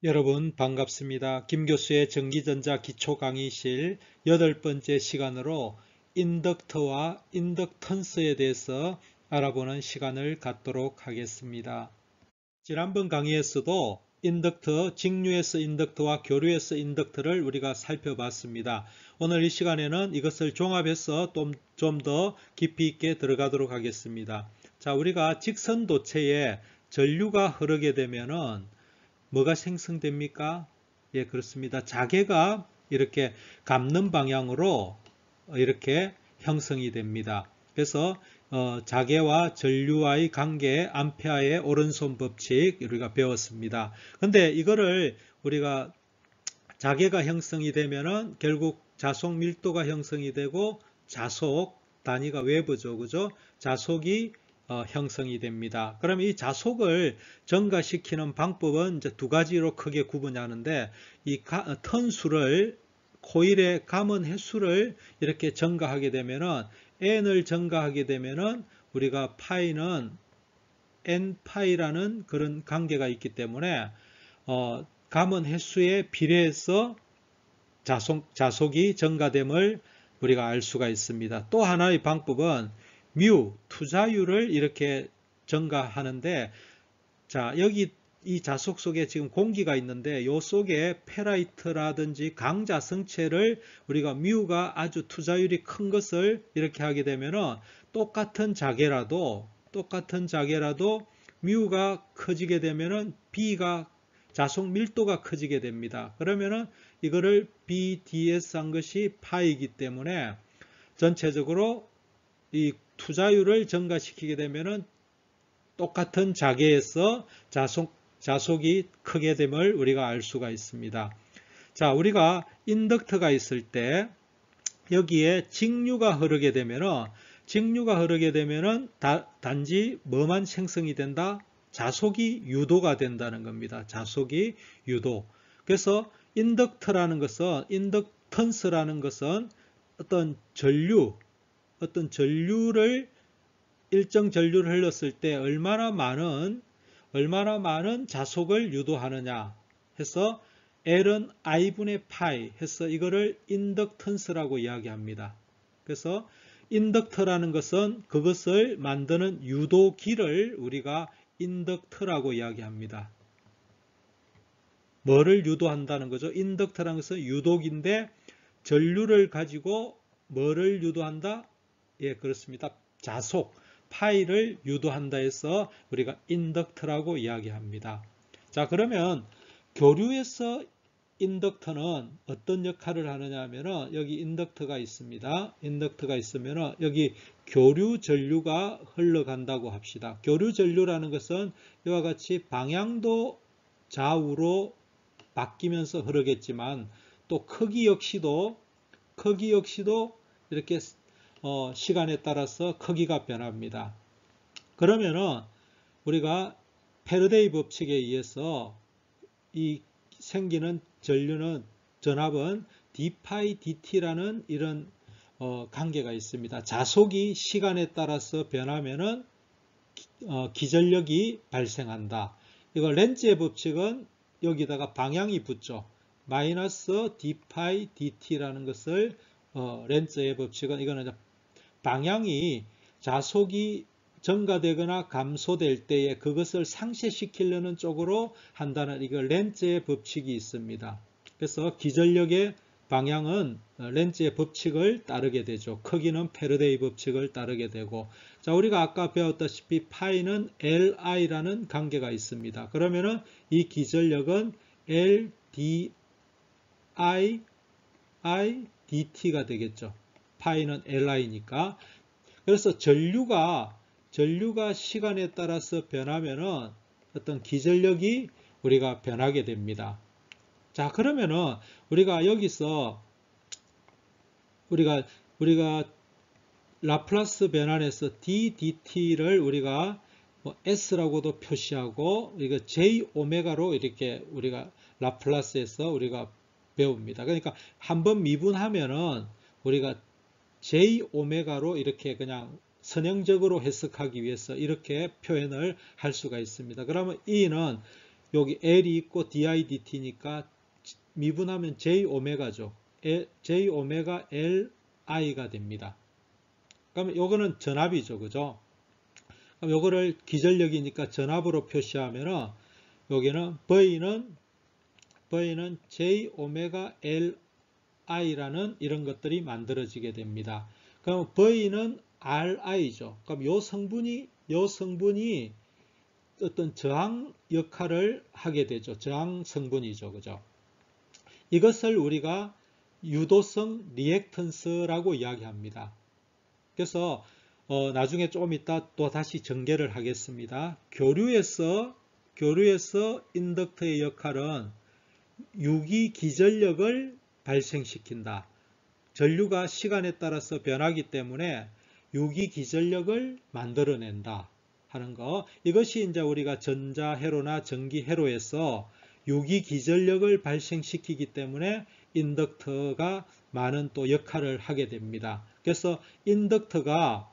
여러분 반갑습니다. 김 교수의 전기전자 기초 강의실 8번째 시간으로 인덕터와 인덕턴스에 대해서 알아보는 시간을 갖도록 하겠습니다. 지난번 강의에서도 인덕터, 직류에서 인덕터와 교류에서 인덕터를 우리가 살펴봤습니다. 오늘 이 시간에는 이것을 종합해서 좀 더 깊이 있게 들어가도록 하겠습니다. 자, 우리가 직선 도체에 전류가 흐르게 되면은 뭐가 생성됩니까? 예, 그렇습니다. 자개가 이렇게 감는 방향으로 이렇게 형성이 됩니다. 그래서 자개와 전류와의 관계, 암페아의 오른손 법칙 우리가 배웠습니다. 근데 이거를 우리가 자개가 형성이 되면은 결국 자속 밀도가 형성이 되고 자속 단위가 웨버죠, 그죠? 자속이 형성이 됩니다. 그럼 이 자속을 증가시키는 방법은 이제 두 가지로 크게 구분하는데 이 턴수를 코일의 감은 횟수를 이렇게 증가하게 되면은 n을 증가하게 되면은 우리가 파이는 n 파이라는 그런 관계가 있기 때문에 감은 횟수에 비례해서 자속이 증가됨을 우리가 알 수가 있습니다. 또 하나의 방법은 투자율을 이렇게 증가하는데, 자, 여기 이 자속 속에 지금 공기가 있는데 이 속에 페라이트라든지 강자 성체를 우리가 뮤가 아주 투자율이 큰 것을 이렇게 하게 되면은 똑같은 자개라도 뮤가 커지게 되면은 B가 자속 밀도가 커지게 됩니다. 그러면은 이거를 BDS 한 것이 파이기 때문에 전체적으로 이 투자율을 증가시키게 되면은 똑같은 자개에서 자속이 크게 됨을 우리가 알 수가 있습니다. 자, 우리가 인덕터가 있을 때 여기에 직류가 흐르게 되면은 단지 뭐만 생성이 된다? 자속이 유도가 된다는 겁니다. 자속이 유도. 그래서 인덕턴스라는 것은 어떤 전류를 일정 전류를 흘렀을 때 얼마나 많은 자속을 유도하느냐 해서 L은 I분의 파이 해서 이거를 인덕턴스라고 이야기합니다. 그래서 인덕터라는 것은 그것을 만드는 유도기를 우리가 인덕터라고 이야기합니다. 뭐를 유도한다는 거죠? 인덕터라는 것은 유도기인데 전류를 가지고 뭐를 유도한다? 예, 그렇습니다. 자속, 파이를 유도한다 해서 우리가 인덕터라고 이야기합니다. 자, 그러면 교류에서 인덕터는 어떤 역할을 하느냐 하면은 여기 인덕터가 있습니다. 인덕터가 있으면은 여기 교류 전류가 흘러간다고 합시다. 교류 전류라는 것은 이와 같이 방향도 좌우로 바뀌면서 흐르겠지만 또 크기 역시도 이렇게 시간에 따라서 크기가 변합니다. 그러면은 우리가 패러데이 법칙에 의해서 이 생기는 전압은 d파이 dt라는 이런 관계가 있습니다. 자속이 시간에 따라서 변하면은 기전력이 발생한다. 이거 렌즈의 법칙은 여기다가 방향이 붙죠. 마이너스 d파이 dt라는 것을 렌즈의 법칙은 이거는 방향이 자속이 증가되거나 감소될 때에 그것을 상쇄시키려는 쪽으로 한다는 이거 렌즈의 법칙이 있습니다. 그래서 기전력의 방향은 렌즈의 법칙을 따르게 되죠. 크기는 패러데이 법칙을 따르게 되고, 자, 우리가 아까 배웠다시피 파이는 LI라는 관계가 있습니다. 그러면은 이 기전력은 LDI DT가 되겠죠. 파이는 LI니까. 그래서 전류가 시간에 따라서 변하면은 어떤 기전력이 우리가 변하게 됩니다. 자, 그러면은 우리가 여기서 우리가 라플라스 변환에서 ddt를 우리가 s라고도 표시하고 이거 j 오메가로 이렇게 우리가 라플라스에서 우리가 배웁니다. 그러니까 한번 미분하면은 우리가 j 오메가로 이렇게 그냥 선형적으로 해석하기 위해서 이렇게 표현을 할 수가 있습니다. 그러면 E는 여기 L이 있고 dIdt니까 미분하면 J 오메가죠. J 오메가 Li가 됩니다. 그러면 요거는 전압이죠. 그죠? 그럼 요거를 기전력이니까 전압으로 표시하면은 여기는 V는 J 오메가 Li라는 이런 것들이 만들어지게 됩니다. 그럼 V는 RI죠. 그럼 요 성분이 어떤 저항 역할을 하게 되죠. 저항 성분이죠. 그죠? 이것을 우리가 유도성 리액턴스라고 이야기합니다. 그래서 나중에 좀 이따 또 다시 전개를 하겠습니다. 교류에서 인덕터의 역할은 유기 기전력을 발생시킨다. 전류가 시간에 따라서 변하기 때문에 유기 기전력을 만들어낸다 하는 거. 이것이 이제 우리가 전자회로나 전기회로에서 유기 기전력을 발생시키기 때문에 인덕터가 많은 또 역할을 하게 됩니다. 그래서 인덕터가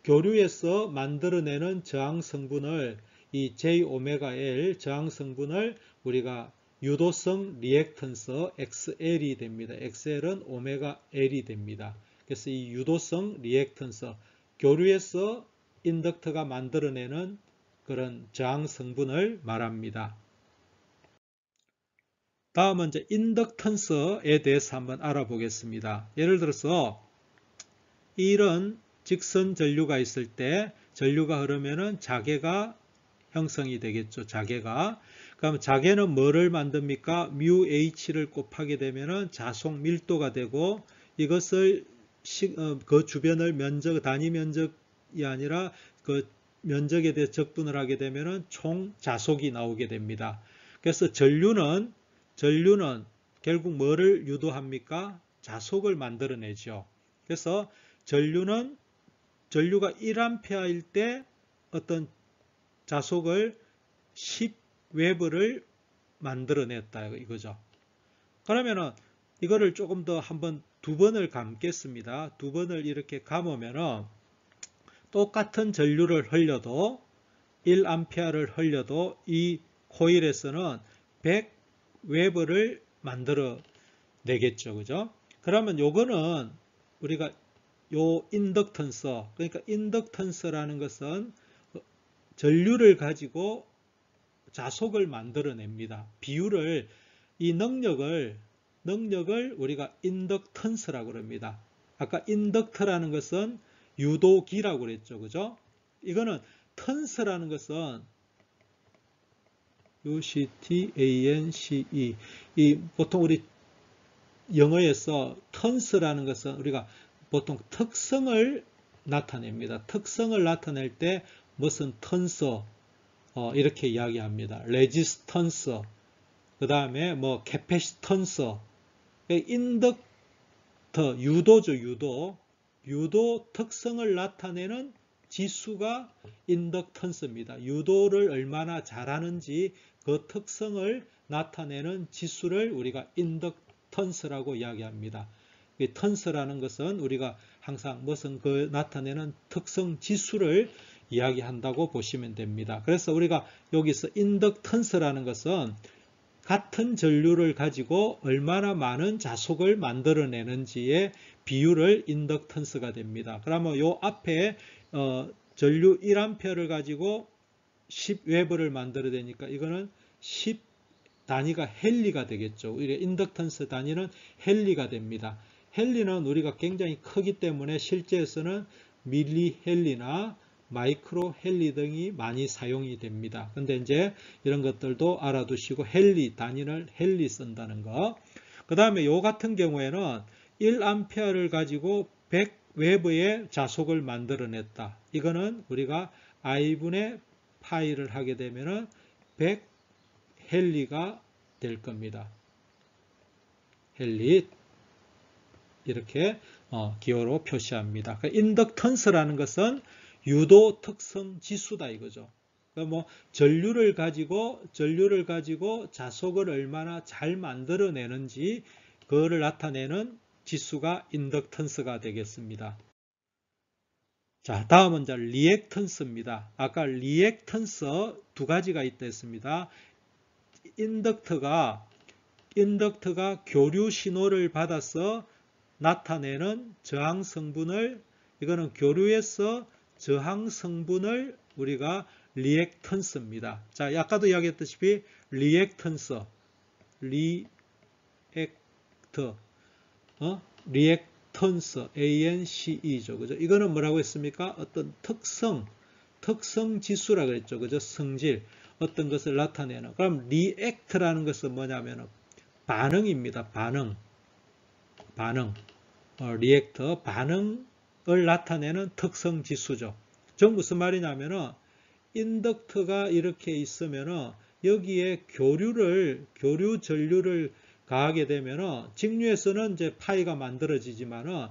교류에서 만들어내는 저항 성분을 이 J-L 저항 성분을 우리가 유도성 리액턴스 XL이 됩니다. XL은 오메가 L이 됩니다. 그래서 이 유도성 리액턴스 교류에서 인덕터가 만들어내는 그런 저항 성분을 말합니다. 다음은 이제 인덕턴스에 대해서 한번 알아보겠습니다. 예를 들어서 이런 직선 전류가 있을 때 전류가 흐르면은 자개가 형성이 되겠죠. 자개가. 그럼 자개는 뭐를 만듭니까? μH를 곱하게 되면은 자속 밀도가 되고 이것을 그 주변을 단위 면적이 아니라 그 면적에 대해 적분을 하게 되면은 총 자속이 나오게 됩니다. 그래서 전류는 결국 뭐를 유도합니까? 자속을 만들어내죠. 그래서 전류가 1A일 때 어떤 자속을 10웨버를 만들어냈다 이거죠. 그러면은 이거를 조금 더 한번 두 번을 감겠습니다. 두 번을 이렇게 감으면은 똑같은 전류를 흘려도 1A를 흘려도 이 코일에서는 100웨버를 만들어 내겠죠. 그죠? 그러면 요거는 우리가 요 인덕턴스, 그러니까 인덕턴스라는 것은 전류를 가지고 자속을 만들어냅니다. 비율을, 이 능력을 우리가 인덕턴스라고 합니다. 아까 인덕터라는 것은 유도기라고 그랬죠. 그죠? 이거는 턴스라는 것은 UCTANCE, 보통 우리 영어에서 턴스라는 것은 우리가 보통 특성을 나타냅니다. 특성을 나타낼 때 무슨 턴스 이렇게 이야기합니다. 레지스턴스, 그 다음에 뭐 캐패시턴스, 인덕터, 유도죠. 유도 특성을 나타내는 지수가 인덕턴스입니다. 유도를 얼마나 잘하는지 그 특성을 나타내는 지수를 우리가 인덕턴스라고 이야기합니다. 턴스라는 것은 우리가 항상 무슨 그 나타내는 특성 지수를 이야기한다고 보시면 됩니다. 그래서 우리가 여기서 인덕턴스라는 것은 같은 전류를 가지고 얼마나 많은 자속을 만들어내는지의 비율을 인덕턴스가 됩니다. 그러면 요 앞에 전류 1A를 가지고 10웨버를 만들어내니까 이거는 10 단위가 헨리가 되겠죠. 우리가 인덕턴스 단위는 헨리가 됩니다. 헨리는 우리가 굉장히 크기 때문에 실제에서는 밀리 헨리나 마이크로 헨리 등이 많이 사용이 됩니다. 근데 이제 이런 것들도 알아두시고 헨리 단위를 헨리 쓴다는 거. 그 다음에 요 같은 경우에는 1A를 가지고 100웨버의 자속을 만들어냈다. 이거는 우리가 I분의 파이를 하게 되면은 100 헨리가 될 겁니다. 헨리 이렇게 기호로 표시합니다. 인덕턴스라는 것은 유도 특성 지수다 이거죠. 그러니까 뭐 전류를 가지고 자속을 얼마나 잘 만들어내는지 그거를 나타내는 지수가 인덕턴스가 되겠습니다. 자, 다음은 이제 리액턴스입니다. 아까 리액턴스 두 가지가 있다 했습니다. 인덕터가 교류 신호를 받아서 나타내는 저항 성분을, 이거는 교류에서 저항 성분을 우리가 리액턴스입니다. 자, 아까도 이야기했다시피 리액턴스, 리액턴스, ANCE죠. 그죠? 이거는 뭐라고 했습니까? 어떤 특성 지수라 그랬죠. 그죠? 성질, 어떤 것을 나타내는. 그럼 리액트라는 것은 뭐냐면 반응입니다. 반응. 리액터, 반응을 나타내는 특성 지수죠. 즉 무슨 말이냐면은 인덕터가 이렇게 있으면은 여기에 교류 전류를 가하게 되면은 직류에서는 이제 파이가 만들어지지만은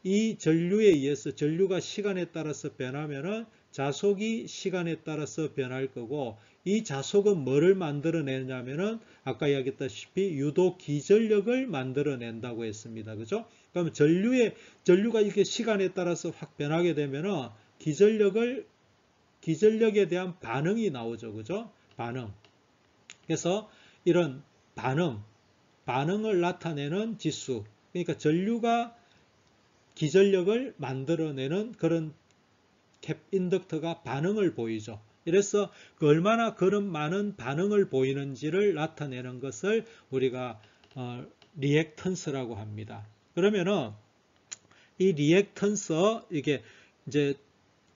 이 전류에 의해서 전류가 시간에 따라서 변하면은 자속이 시간에 따라서 변할 거고, 이 자속은 뭐를 만들어내냐면은 아까 이야기했다시피 유도 기전력을 만들어낸다고 했습니다. 그죠? 그럼 전류가 이렇게 시간에 따라서 확 변하게 되면은 기전력에 대한 반응이 나오죠. 그죠? 반응. 그래서 이런 반응을 나타내는 지수. 그러니까 전류가 기전력을 만들어내는 그런 캡 인덕터가 반응을 보이죠. 이래서 얼마나 그런 많은 반응을 보이는지를 나타내는 것을 우리가 리액턴스라고 합니다. 그러면은 이 리액턴스, 이게 이제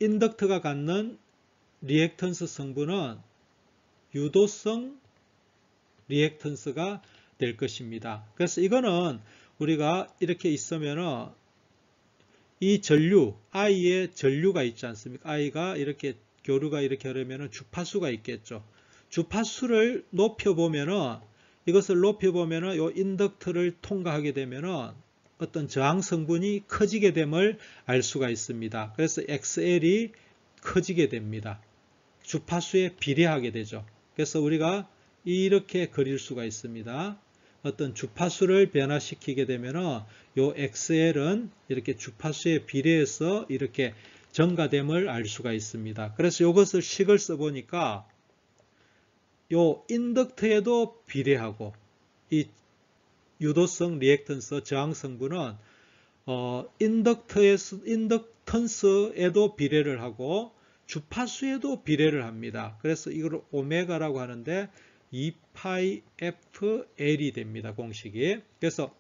인덕터가 갖는 리액턴스 성분은 유도성 리액턴스가 될 것입니다. 그래서 이거는 우리가 이렇게 있으면은 이 전류, I의 전류가 있지 않습니까? I가 이렇게 교류가 이렇게 하려면 주파수가 있겠죠. 주파수를 높여보면은, 이것을 높여보면은 이 인덕터를 통과하게 되면은 어떤 저항 성분이 커지게 됨을 알 수가 있습니다. 그래서 XL이 커지게 됩니다. 주파수에 비례하게 되죠. 그래서 우리가 이렇게 그릴 수가 있습니다. 어떤 주파수를 변화시키게 되면은 요 XL은 이렇게 주파수에 비례해서 이렇게 증가됨을 알 수가 있습니다. 그래서 이것을 식을 써보니까 요 인덕터에도 비례하고 이 유도성 리액턴스 저항 성분은 인덕턴스에도 비례를 하고 주파수에도 비례를 합니다. 그래서 이걸 오메가라고 하는데 2πfL이 됩니다. 공식이. 그래서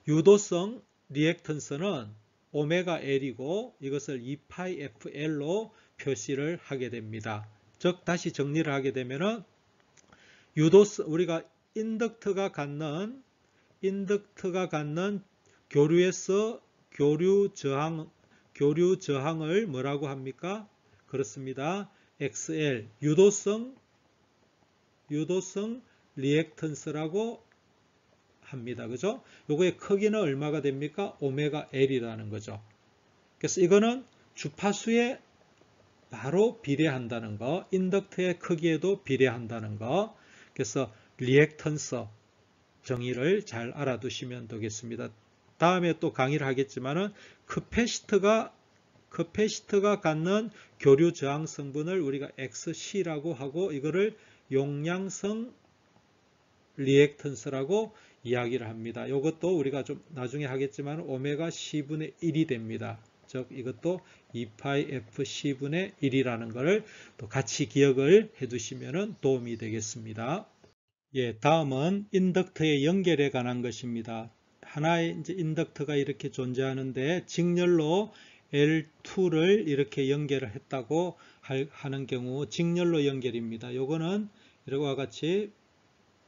유도성 리액턴스는 오메가 L이고 이것을 2πfL로 표시를 하게 됩니다. 즉 다시 정리를 하게 되면은 우리가 인덕터가 갖는 교류에서 교류 저항을 뭐라고 합니까? 그렇습니다. XL 유도성 리액턴스라고 합니다. 그죠? 요거의 크기는 얼마가 됩니까? 오메가 L이라는 거죠. 그래서 이거는 주파수에 바로 비례한다는 거, 인덕터의 크기에도 비례한다는 거. 그래서 리액턴스 정의를 잘 알아두시면 되겠습니다. 다음에 또 강의를 하겠지만은 커패시터가 갖는 교류 저항 성분을 우리가 XC라고 하고 이거를 용량성 리액턴스라고 이야기를 합니다. 이것도 우리가 좀 나중에 하겠지만 오메가 C분의 1이 됩니다. 즉 이것도 2πf C분의 1이라는 것을 또 같이 기억을 해두시면 도움이 되겠습니다. 예, 다음은 인덕터의 연결에 관한 것입니다. 하나의 이제 인덕터가 이렇게 존재하는데 직렬로 L2를 이렇게 연결을 했다고 하는 경우 직렬로 연결입니다. 요거는 이와 같이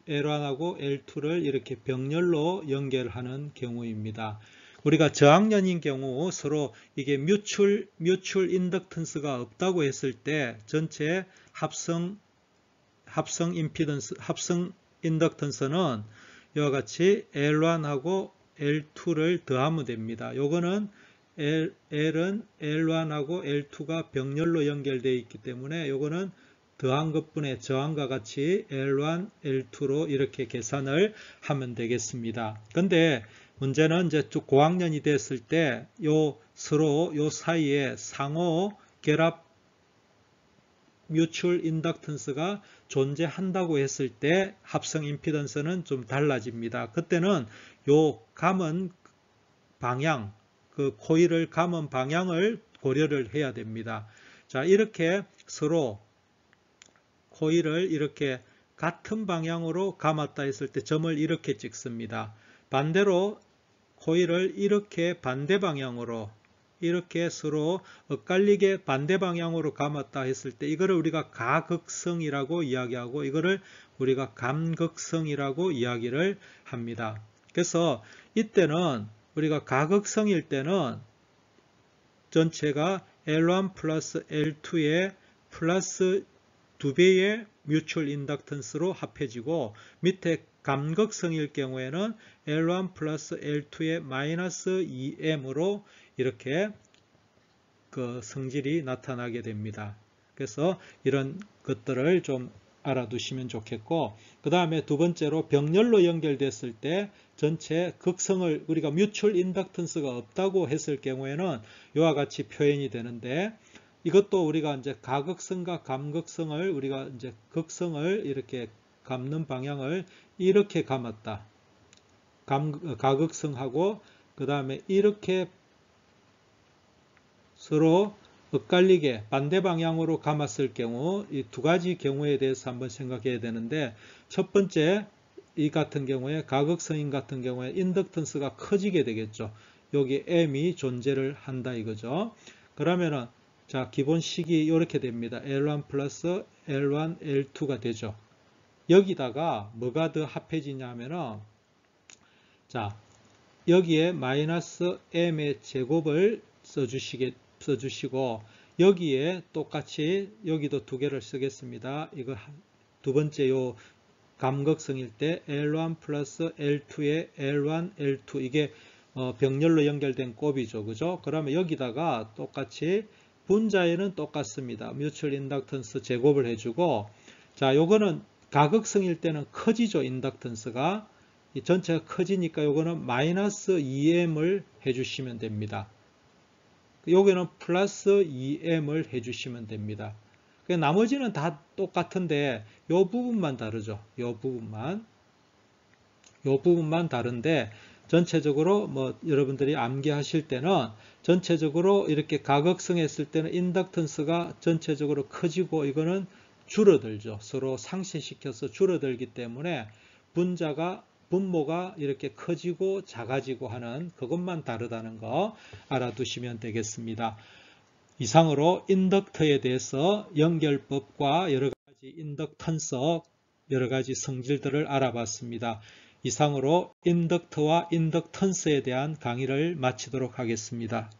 L1하고 L2를 이렇게 병렬로 연결하는 경우입니다. 우리가 저항연인 경우 서로 이게 뮤추얼 인덕턴스가 없다고 했을 때 전체 합성 인덕턴스는 이와 같이 L1하고 L2를 더하면 됩니다. 요거는 L은 L1하고 L2가 병렬로 연결되어 있기 때문에 요거는 더한 것분의 저항과 같이 L1, L2로 이렇게 계산을 하면 되겠습니다. 근데 문제는 이제 고학년이 됐을 때 서로 요 사이에 상호 결합 뮤추얼 인덕턴스가 존재한다고 했을 때 합성 임피던스는 좀 달라집니다. 그때는 요 감은 방향, 그 코일을 감은 방향을 고려를 해야 됩니다. 자, 이렇게 서로 코일을 이렇게 같은 방향으로 감았다 했을 때 점을 이렇게 찍습니다. 반대로 코일을 이렇게 반대 방향으로 이렇게 서로 엇갈리게 반대 방향으로 감았다 했을 때 이거를 우리가 가극성이라고 이야기하고 이거를 우리가 감극성이라고 이야기를 합니다. 그래서 이때는 우리가 가극성일 때는 전체가 L1 플러스 L2의 플러스 2배의 뮤추얼 인덕턴스로 합해지고 밑에 감극성일 경우에는 L1 플러스 L2의 마이너스 2M으로 이렇게 그 성질이 나타나게 됩니다. 그래서 이런 것들을 좀 알아두시면 좋겠고, 그 다음에 두 번째로 병렬로 연결됐을 때 전체 극성을 우리가 뮤추얼 인덕턴스가 없다고 했을 경우에는 이와 같이 표현이 되는데, 이것도 우리가 이제 가극성과 감극성을 우리가 이제 극성을 이렇게 감는 방향을 이렇게 감았다. 가극성하고 그 다음에 이렇게 서로 엇갈리게 반대 방향으로 감았을 경우 이 두 가지 경우에 대해서 한번 생각해야 되는데, 첫 번째 이 같은 경우에 가극성인 같은 경우에 인덕턴스가 커지게 되겠죠. 여기 M이 존재를 한다 이거죠. 그러면은 자, 기본식이 이렇게 됩니다. L1 플러스 L1 L2가 되죠. 여기다가 뭐가 더 합해지냐 하면은 자, 여기에 마이너스 M의 제곱을 써주시고 여기에 똑같이 여기도 두 개를 쓰겠습니다. 이거 두 번째 요 감극성일 때 L1 플러스 L2의 L1 L2 이게 병렬로 연결된 곱이죠. 그죠? 그러면 여기다가 똑같이 분자에는 똑같습니다. 뮤추얼 인덕턴스 제곱을 해주고, 자, 요거는 가극성일 때는 커지죠. 인덕턴스가 이 전체가 커지니까 요거는 마이너스 2M을 해주시면 됩니다. 여기는 플러스 2M을 해주시면 됩니다. 나머지는 다 똑같은데 요 부분만 다르죠. 요 부분만 다른데 전체적으로 뭐 여러분들이 암기하실 때는 전체적으로 이렇게 가극성 했을 때는 인덕턴스가 전체적으로 커지고 이거는 줄어들죠. 서로 상쇄시켜서 줄어들기 때문에 분모가 이렇게 커지고 작아지고 하는 그것만 다르다는 거 알아두시면 되겠습니다. 이상으로 인덕터에 대해서 연결법과 여러 가지 인덕턴스 여러 가지 성질들을 알아봤습니다. 이상으로 인덕터와 인덕턴스에 대한 강의를 마치도록 하겠습니다.